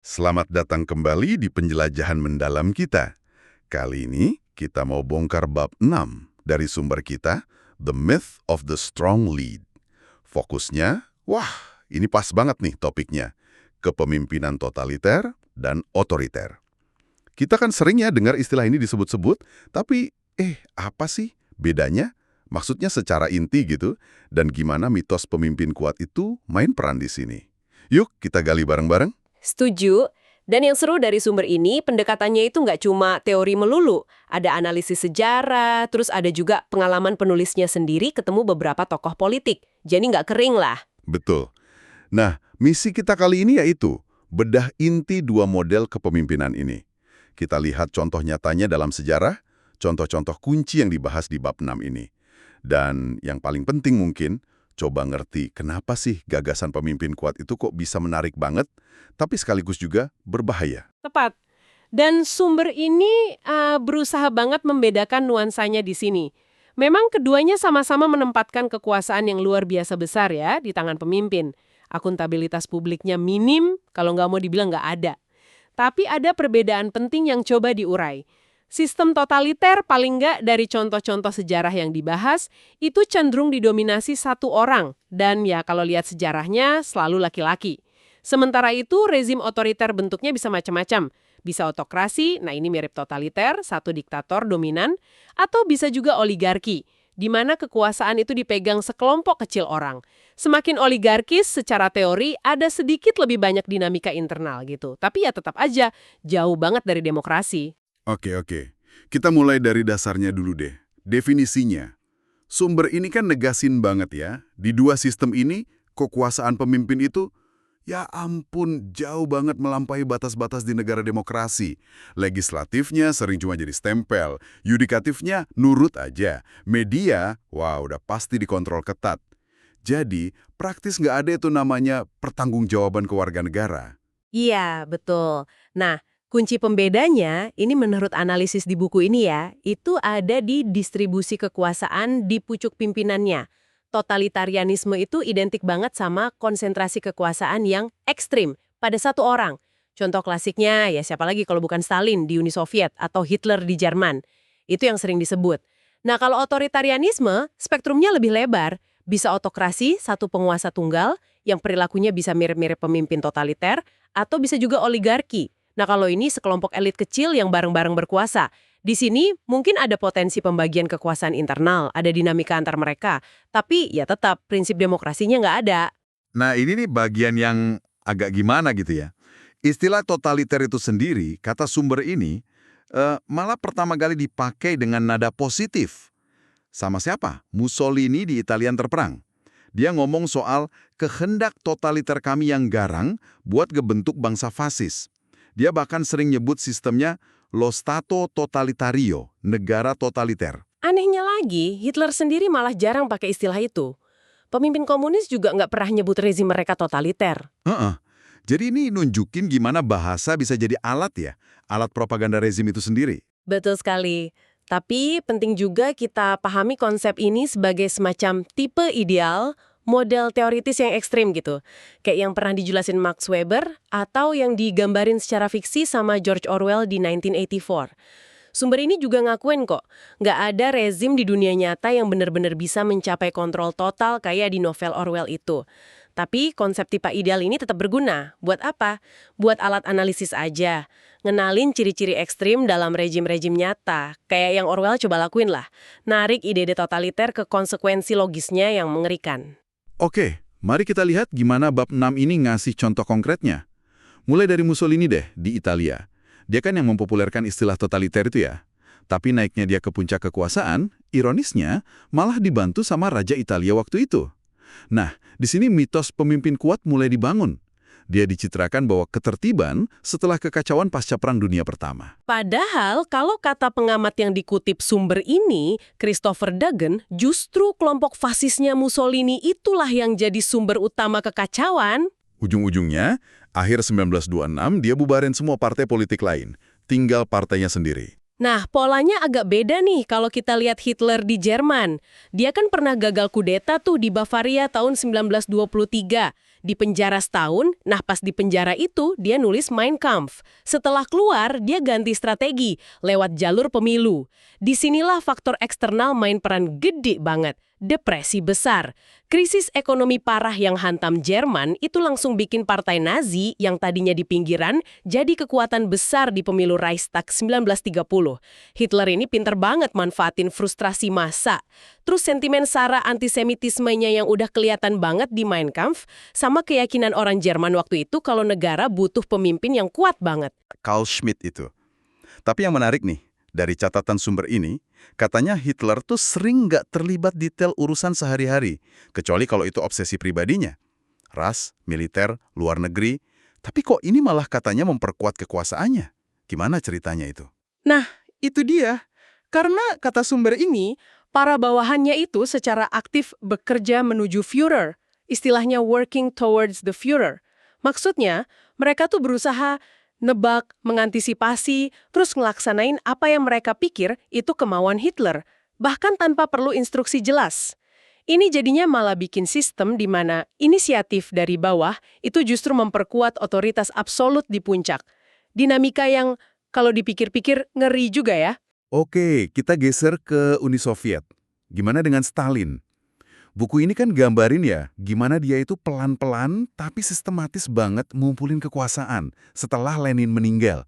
Selamat datang kembali di penjelajahan mendalam kita. Kali ini kita mau bongkar bab 6 dari sumber kita, The Myth of the Strong Lead. Fokusnya, ini pas banget nih topiknya, kepemimpinan totaliter dan otoriter. Kita kan sering ya dengar istilah ini disebut-sebut, tapi apa sih bedanya? Maksudnya secara inti gitu, dan gimana mitos pemimpin kuat itu main peran di sini. Yuk kita gali bareng-bareng. Setuju. Dan yang seru dari sumber ini, pendekatannya itu nggak cuma teori melulu. Ada analisis sejarah, terus ada juga pengalaman penulisnya sendiri ketemu beberapa tokoh politik. Jadi nggak kering lah. Betul. Nah, misi kita kali ini yaitu bedah inti dua model kepemimpinan ini. Kita lihat contoh nyatanya dalam sejarah, contoh-contoh kunci yang dibahas di bab 6 ini. Dan yang paling penting mungkin, coba ngerti kenapa sih gagasan pemimpin kuat itu kok bisa menarik banget, tapi sekaligus juga berbahaya. Tepat. Dan sumber ini berusaha banget membedakan nuansanya di sini. Memang keduanya sama-sama menempatkan kekuasaan yang luar biasa besar ya di tangan pemimpin. Akuntabilitas publiknya minim, kalau nggak mau dibilang nggak ada. Tapi ada perbedaan penting yang coba diurai. Sistem totaliter paling nggak dari contoh-contoh sejarah yang dibahas, itu cenderung didominasi satu orang. Dan ya kalau lihat sejarahnya selalu laki-laki. Sementara itu, rezim otoriter bentuknya bisa macam-macam. Bisa otokrasi, nah ini mirip totaliter, satu diktator dominan, atau bisa juga oligarki, di mana kekuasaan itu dipegang sekelompok kecil orang. Semakin oligarkis, secara teori, ada sedikit lebih banyak dinamika internal gitu. Tapi ya tetap aja, jauh banget dari demokrasi. Oke. Kita mulai dari dasarnya dulu deh. Definisinya. Sumber ini kan negasin banget ya. Di dua sistem ini, kekuasaan pemimpin itu ya ampun, jauh banget melampaui batas-batas di negara demokrasi. Legislatifnya sering cuma jadi stempel, yudikatifnya nurut aja. Media, udah pasti dikontrol ketat. Jadi, praktis nggak ada itu namanya pertanggungjawaban ke warga negara. Iya, betul. Nah, kunci pembedanya, ini menurut analisis di buku ini ya, itu ada di distribusi kekuasaan di pucuk pimpinannya. Totalitarianisme itu identik banget sama konsentrasi kekuasaan yang ekstrim pada satu orang. Contoh klasiknya, ya siapa lagi kalau bukan Stalin di Uni Soviet atau Hitler di Jerman. Itu yang sering disebut. Nah, kalau otoritarianisme, spektrumnya lebih lebar. Bisa otokrasi, satu penguasa tunggal, yang perilakunya bisa mirip-mirip pemimpin totaliter, atau bisa juga oligarki. Nah, kalau ini sekelompok elit kecil yang bareng-bareng berkuasa. Di sini mungkin ada potensi pembagian kekuasaan internal, ada dinamika antar mereka. Tapi ya tetap prinsip demokrasinya nggak ada. Nah, ini nih bagian yang agak gimana gitu ya. Istilah totaliter itu sendiri, kata sumber ini, malah pertama kali dipakai dengan nada positif. Sama siapa? Mussolini di Italian terperang. Dia ngomong soal kehendak totaliter kami yang garang buat ngebentuk bangsa fasis. Dia bahkan sering nyebut sistemnya lo Stato totalitario, negara totaliter. Anehnya lagi, Hitler sendiri malah jarang pakai istilah itu. Pemimpin komunis juga nggak pernah nyebut rezim mereka totaliter. Jadi ini nunjukin gimana bahasa bisa jadi alat ya, alat propaganda rezim itu sendiri. Betul sekali. Tapi penting juga kita pahami konsep ini sebagai semacam tipe ideal, model teoritis yang ekstrim gitu. Kayak yang pernah dijelasin Max Weber atau yang digambarin secara fiksi sama George Orwell di 1984. Sumber ini juga ngakuin kok, nggak ada rezim di dunia nyata yang benar-benar bisa mencapai kontrol total kayak di novel Orwell itu. Tapi konsep tipe ideal ini tetap berguna. Buat apa? Buat alat analisis aja. Ngenalin ciri-ciri ekstrim dalam rejim-rejim nyata. Kayak yang Orwell coba lakuin lah. Narik ide-ide totaliter ke konsekuensi logisnya yang mengerikan. Oke, mari kita lihat gimana bab 6 ini ngasih contoh konkretnya. Mulai dari Mussolini deh, di Italia. Dia kan yang mempopulerkan istilah totaliter itu ya. Tapi naiknya dia ke puncak kekuasaan, ironisnya, malah dibantu sama Raja Italia waktu itu. Nah, di sini mitos pemimpin kuat mulai dibangun. Dia dicitrakan bahwa ketertiban setelah kekacauan pasca Perang Dunia Pertama. Padahal kalau kata pengamat yang dikutip sumber ini, Christopher Dagen, justru kelompok fasisnya Mussolini itulah yang jadi sumber utama kekacauan. Ujung-ujungnya, akhir 1926 dia bubarin semua partai politik lain, tinggal partainya sendiri. Nah, polanya agak beda nih kalau kita lihat Hitler di Jerman. Dia kan pernah gagal kudeta tuh di Bavaria tahun 1923. Di penjara setahun, nah pas di penjara itu dia nulis Mein Kampf. Setelah keluar, dia ganti strategi lewat jalur pemilu. Disinilah faktor eksternal main peran gede banget. Depresi besar. Krisis ekonomi parah yang hantam Jerman itu langsung bikin partai Nazi yang tadinya di pinggiran jadi kekuatan besar di pemilu Reichstag 1930. Hitler ini pinter banget manfaatin frustrasi massa. Terus sentimen sara antisemitismenya yang udah kelihatan banget di Mein Kampf sama keyakinan orang Jerman waktu itu kalau negara butuh pemimpin yang kuat banget. Carl Schmitt itu. Tapi yang menarik nih, dari catatan sumber ini, katanya Hitler tuh sering nggak terlibat detail urusan sehari-hari, kecuali kalau itu obsesi pribadinya. Ras, militer, luar negeri, tapi kok ini malah katanya memperkuat kekuasaannya? Gimana ceritanya itu? Nah, itu dia. Karena kata sumber ini, para bawahannya itu secara aktif bekerja menuju Führer, istilahnya working towards the Führer. Maksudnya, mereka tuh berusaha nebak, mengantisipasi, terus ngelaksanain apa yang mereka pikir itu kemauan Hitler, bahkan tanpa perlu instruksi jelas. Ini jadinya malah bikin sistem di mana inisiatif dari bawah itu justru memperkuat otoritas absolut di puncak. Dinamika yang kalau dipikir-pikir ngeri juga ya. Oke, kita geser ke Uni Soviet. Gimana dengan Stalin? Buku ini kan gambarin ya, gimana dia itu pelan-pelan tapi sistematis banget ngumpulin kekuasaan setelah Lenin meninggal.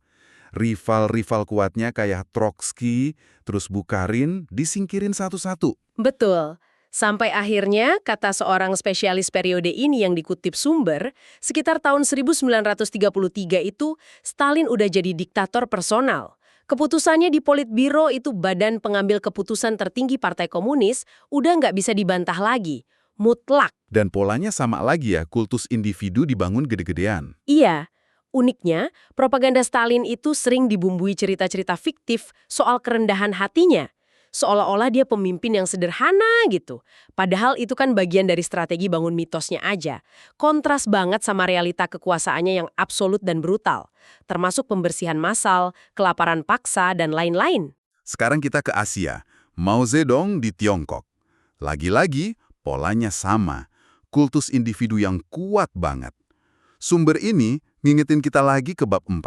Rival-rival kuatnya kayak Trotsky, terus Bukharin, disingkirin satu-satu. Betul. Sampai akhirnya, kata seorang spesialis periode ini yang dikutip sumber, sekitar tahun 1933 itu, Stalin udah jadi diktator personal. Keputusannya di Politbiro itu badan pengambil keputusan tertinggi Partai Komunis udah nggak bisa dibantah lagi. Mutlak. Dan polanya sama lagi ya, kultus individu dibangun gede-gedean. Iya. Uniknya, propaganda Stalin itu sering dibumbui cerita-cerita fiktif soal kerendahan hatinya. Seolah-olah dia pemimpin yang sederhana gitu. Padahal itu kan bagian dari strategi bangun mitosnya aja. Kontras banget sama realita kekuasaannya yang absolut dan brutal. Termasuk pembersihan massal, kelaparan paksa, dan lain-lain. Sekarang kita ke Asia. Mao Zedong di Tiongkok. Lagi-lagi, polanya sama. Kultus individu yang kuat banget. Sumber ini ngingetin kita lagi ke bab 4.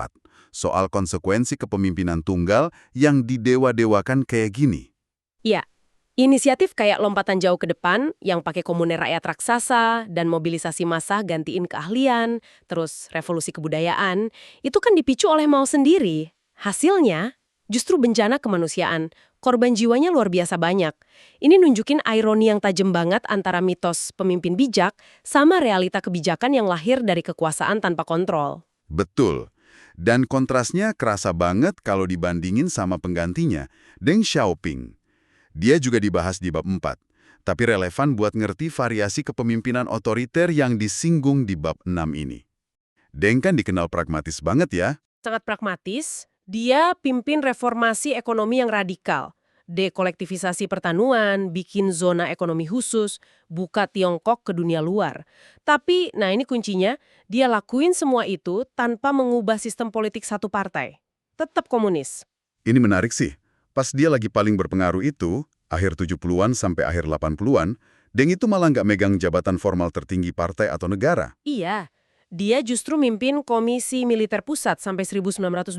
Soal konsekuensi kepemimpinan tunggal yang didewa-dewakan kayak gini. Iya, inisiatif kayak lompatan jauh ke depan yang pakai komuner rakyat raksasa dan mobilisasi massa gantiin keahlian, terus revolusi kebudayaan, itu kan dipicu oleh Mao sendiri. Hasilnya, justru bencana kemanusiaan, korban jiwanya luar biasa banyak. Ini nunjukin ironi yang tajam banget antara mitos pemimpin bijak sama realita kebijakan yang lahir dari kekuasaan tanpa kontrol. Betul. Dan kontrasnya kerasa banget kalau dibandingin sama penggantinya, Deng Xiaoping. Dia juga dibahas di bab 4, tapi relevan buat ngerti variasi kepemimpinan otoriter yang disinggung di bab 6 ini. Deng kan dikenal pragmatis banget ya. Sangat pragmatis, dia pimpin reformasi ekonomi yang radikal. Dekolektivisasi pertanuan, bikin zona ekonomi khusus, buka Tiongkok ke dunia luar. Tapi, nah ini kuncinya, dia lakuin semua itu tanpa mengubah sistem politik satu partai. Tetap komunis. Ini menarik sih. Pas dia lagi paling berpengaruh itu, akhir 70-an sampai akhir 80-an, Deng itu malah nggak megang jabatan formal tertinggi partai atau negara. Iya, dia justru mimpin Komisi Militer Pusat sampai 1989.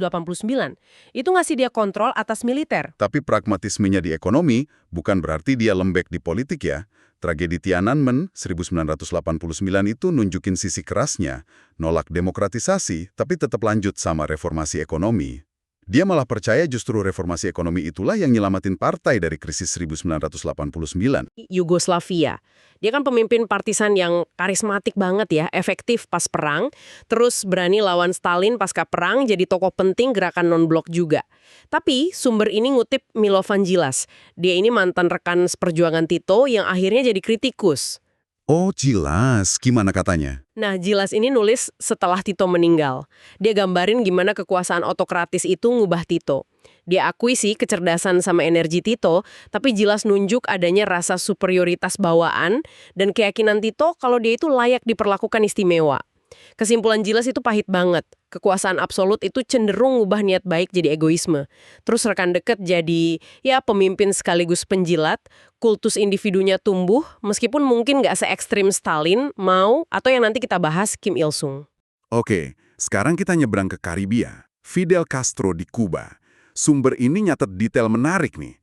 Itu ngasih dia kontrol atas militer. Tapi pragmatismenya di ekonomi bukan berarti dia lembek di politik ya. Tragedi Tiananmen 1989 itu nunjukin sisi kerasnya, nolak demokratisasi tapi tetap lanjut sama reformasi ekonomi. Dia malah percaya justru reformasi ekonomi itulah yang nyelamatin partai dari krisis 1989. Yugoslavia. Dia kan pemimpin partisan yang karismatik banget ya, efektif pas perang, terus berani lawan Stalin pasca perang, jadi tokoh penting gerakan non-blok juga. Tapi sumber ini ngutip Milovan Djilas. Dia ini mantan rekan seperjuangan Tito yang akhirnya jadi kritikus. Oh, jelas. Gimana katanya? Nah, Djilas ini nulis setelah Tito meninggal. Dia gambarin gimana kekuasaan otokratis itu ngubah Tito. Dia akui sih kecerdasan sama energi Tito, tapi Djilas nunjuk adanya rasa superioritas bawaan dan keyakinan Tito kalau dia itu layak diperlakukan istimewa. Kesimpulan Giles itu pahit banget. Kekuasaan absolut itu cenderung ngubah niat baik jadi egoisme. Terus rekan deket jadi ya pemimpin sekaligus penjilat, kultus individunya tumbuh, meskipun mungkin nggak se-ekstrim Stalin, Mao, atau yang nanti kita bahas Kim Il-sung. Oke, sekarang kita nyebrang ke Karibia. Fidel Castro di Kuba. Sumber ini nyatet detail menarik nih.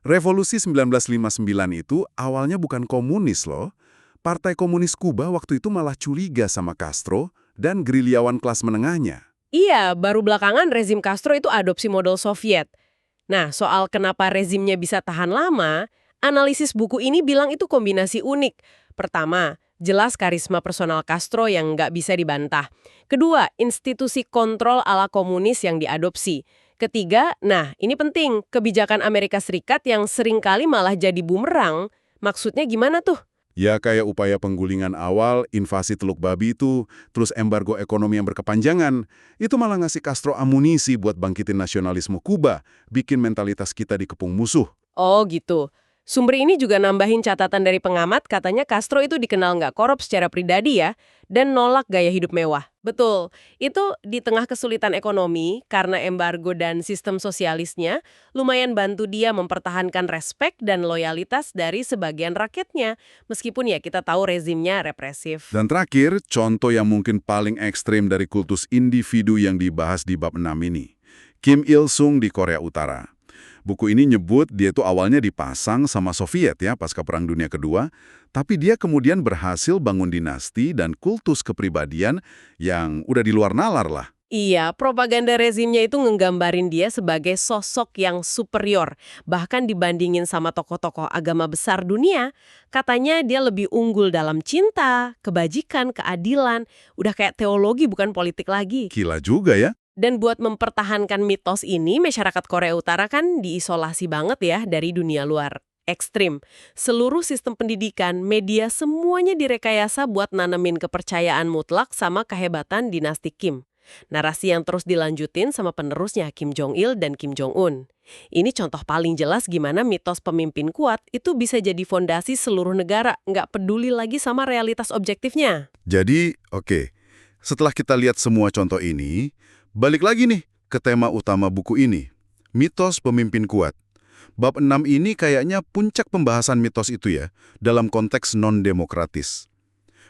Revolusi 1959 itu awalnya bukan komunis loh. Partai Komunis Kuba waktu itu malah curiga sama Castro dan gerilyawan kelas menengahnya. Iya, baru belakangan rezim Castro itu adopsi model Soviet. Nah, soal kenapa rezimnya bisa tahan lama, analisis buku ini bilang itu kombinasi unik. Pertama, jelas karisma personal Castro yang nggak bisa dibantah. Kedua, institusi kontrol ala komunis yang diadopsi. Ketiga, nah ini penting, kebijakan Amerika Serikat yang seringkali malah jadi bumerang. Maksudnya gimana tuh? Ya kayak upaya penggulingan awal, invasi Teluk Babi itu, terus embargo ekonomi yang berkepanjangan, itu malah ngasih Castro amunisi buat bangkitin nasionalisme Kuba, bikin mentalitas kita dikepung musuh. Oh gitu. Sumber ini juga nambahin catatan dari pengamat, katanya Castro itu dikenal nggak korup secara pribadi ya, dan nolak gaya hidup mewah. Betul, itu di tengah kesulitan ekonomi, karena embargo dan sistem sosialisnya, lumayan bantu dia mempertahankan respek dan loyalitas dari sebagian rakyatnya, meskipun ya kita tahu rezimnya represif. Dan terakhir, contoh yang mungkin paling ekstrim dari kultus individu yang dibahas di bab 6 ini. Kim Il-sung di Korea Utara. Buku ini nyebut dia tuh awalnya dipasang sama Soviet ya pasca Perang Dunia Kedua, tapi dia kemudian berhasil bangun dinasti dan kultus kepribadian yang udah di luar nalar lah. Iya, propaganda rezimnya itu ngegambarin dia sebagai sosok yang superior. Bahkan dibandingin sama tokoh-tokoh agama besar dunia, katanya dia lebih unggul dalam cinta, kebajikan, keadilan. Udah kayak teologi bukan politik lagi. Gila juga ya. Dan buat mempertahankan mitos ini, masyarakat Korea Utara kan diisolasi banget ya dari dunia luar. Ekstrim. Seluruh sistem pendidikan, media, semuanya direkayasa buat nanemin kepercayaan mutlak sama kehebatan dinasti Kim. Narasi yang terus dilanjutin sama penerusnya Kim Jong-il dan Kim Jong-un. Ini contoh paling jelas gimana mitos pemimpin kuat itu bisa jadi fondasi seluruh negara, nggak peduli lagi sama realitas objektifnya. Jadi, oke. Setelah kita lihat semua contoh ini, balik lagi nih ke tema utama buku ini, mitos pemimpin kuat. Bab 6 ini kayaknya puncak pembahasan mitos itu ya, dalam konteks non-demokratis.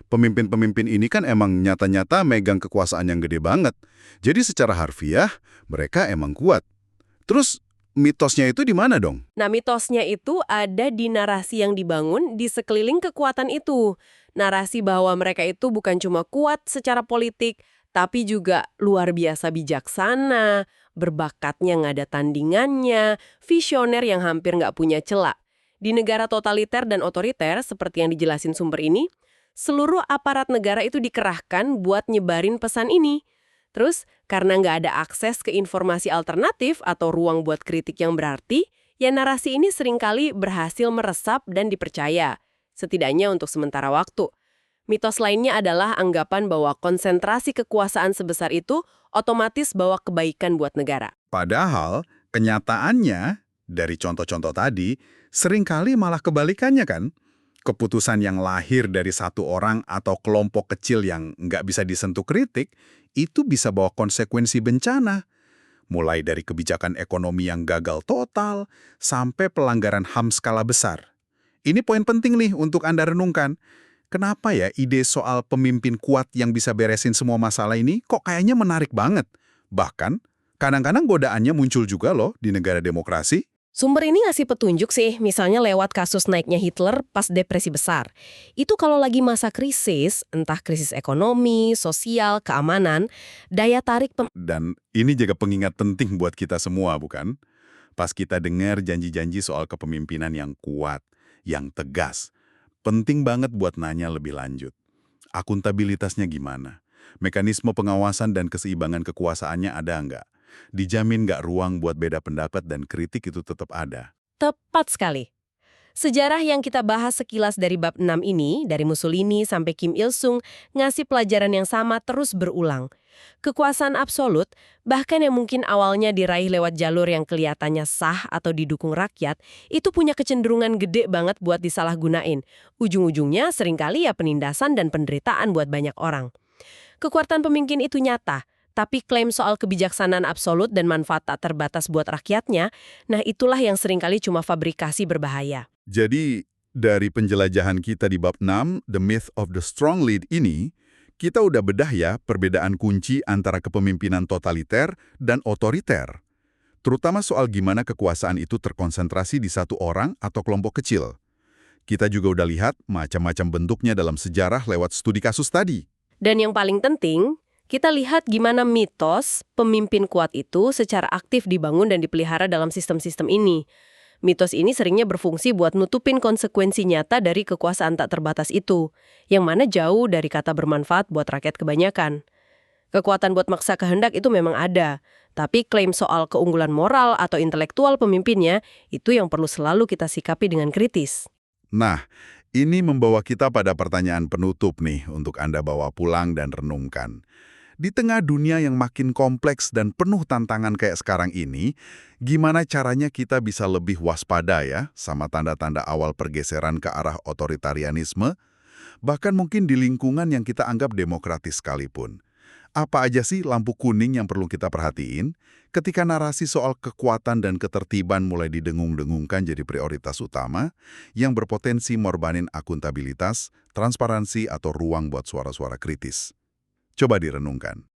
Pemimpin-pemimpin ini kan emang nyata-nyata megang kekuasaan yang gede banget. Jadi secara harfiah, mereka emang kuat. Terus, mitosnya itu di mana dong? Nah, mitosnya itu ada di narasi yang dibangun di sekeliling kekuatan itu. Narasi bahwa mereka itu bukan cuma kuat secara politik, tapi juga luar biasa bijaksana, berbakatnya nggak ada tandingannya, visioner yang hampir nggak punya celah. Di negara totaliter dan otoriter, seperti yang dijelasin sumber ini, seluruh aparat negara itu dikerahkan buat nyebarin pesan ini. Terus, karena nggak ada akses ke informasi alternatif atau ruang buat kritik yang berarti, ya narasi ini seringkali berhasil meresap dan dipercaya, setidaknya untuk sementara waktu. Mitos lainnya adalah anggapan bahwa konsentrasi kekuasaan sebesar itu otomatis bawa kebaikan buat negara. Padahal, kenyataannya, dari contoh-contoh tadi, seringkali malah kebalikannya kan? Keputusan yang lahir dari satu orang atau kelompok kecil yang nggak bisa disentuh kritik, itu bisa bawa konsekuensi bencana. Mulai dari kebijakan ekonomi yang gagal total, sampai pelanggaran HAM skala besar. Ini poin penting nih untuk Anda renungkan. Kenapa ya ide soal pemimpin kuat yang bisa beresin semua masalah ini kok kayaknya menarik banget? Bahkan, kadang-kadang godaannya muncul juga loh di negara demokrasi. Sumber ini ngasih petunjuk sih, misalnya lewat kasus naiknya Hitler pas depresi besar. Itu kalau lagi masa krisis, entah krisis ekonomi, sosial, keamanan, daya tarik Dan ini juga pengingat penting buat kita semua, bukan? Pas kita dengar janji-janji soal kepemimpinan yang kuat, yang tegas, penting banget buat nanya lebih lanjut. Akuntabilitasnya gimana? Mekanisme pengawasan dan keseimbangan kekuasaannya ada nggak? Dijamin nggak ruang buat beda pendapat dan kritik itu tetap ada? Tepat sekali. Sejarah yang kita bahas sekilas dari bab 6 ini, dari Mussolini sampai Kim Il-sung, ngasih pelajaran yang sama terus berulang. Kekuasaan absolut, bahkan yang mungkin awalnya diraih lewat jalur yang kelihatannya sah atau didukung rakyat, itu punya kecenderungan gede banget buat disalahgunain. Ujung-ujungnya seringkali ya penindasan dan penderitaan buat banyak orang. kekuatan pemimpin itu nyata, tapi klaim soal kebijaksanaan absolut dan manfaat tak terbatas buat rakyatnya, nah itulah yang seringkali cuma fabrikasi berbahaya. Jadi, dari penjelajahan kita di bab 6, The Myth of the Strong Lead ini, kita udah bedah ya perbedaan kunci antara kepemimpinan totaliter dan otoriter. Terutama soal gimana kekuasaan itu terkonsentrasi di satu orang atau kelompok kecil. Kita juga udah lihat macam-macam bentuknya dalam sejarah lewat studi kasus tadi. Dan yang paling penting, kita lihat gimana mitos pemimpin kuat itu secara aktif dibangun dan dipelihara dalam sistem-sistem ini. Mitos ini seringnya berfungsi buat nutupin konsekuensi nyata dari kekuasaan tak terbatas itu, yang mana jauh dari kata bermanfaat buat rakyat kebanyakan. Kekuatan buat maksa kehendak itu memang ada, tapi klaim soal keunggulan moral atau intelektual pemimpinnya itu yang perlu selalu kita sikapi dengan kritis. Nah, ini membawa kita pada pertanyaan penutup nih untuk Anda bawa pulang dan renungkan. Di tengah dunia yang makin kompleks dan penuh tantangan kayak sekarang ini, gimana caranya kita bisa lebih waspada ya sama tanda-tanda awal pergeseran ke arah otoritarianisme, bahkan mungkin di lingkungan yang kita anggap demokratis sekalipun. Apa aja sih lampu kuning yang perlu kita perhatiin ketika narasi soal kekuatan dan ketertiban mulai didengung-dengungkan jadi prioritas utama yang berpotensi morbanin akuntabilitas, transparansi, atau ruang buat suara-suara kritis? Coba direnungkan.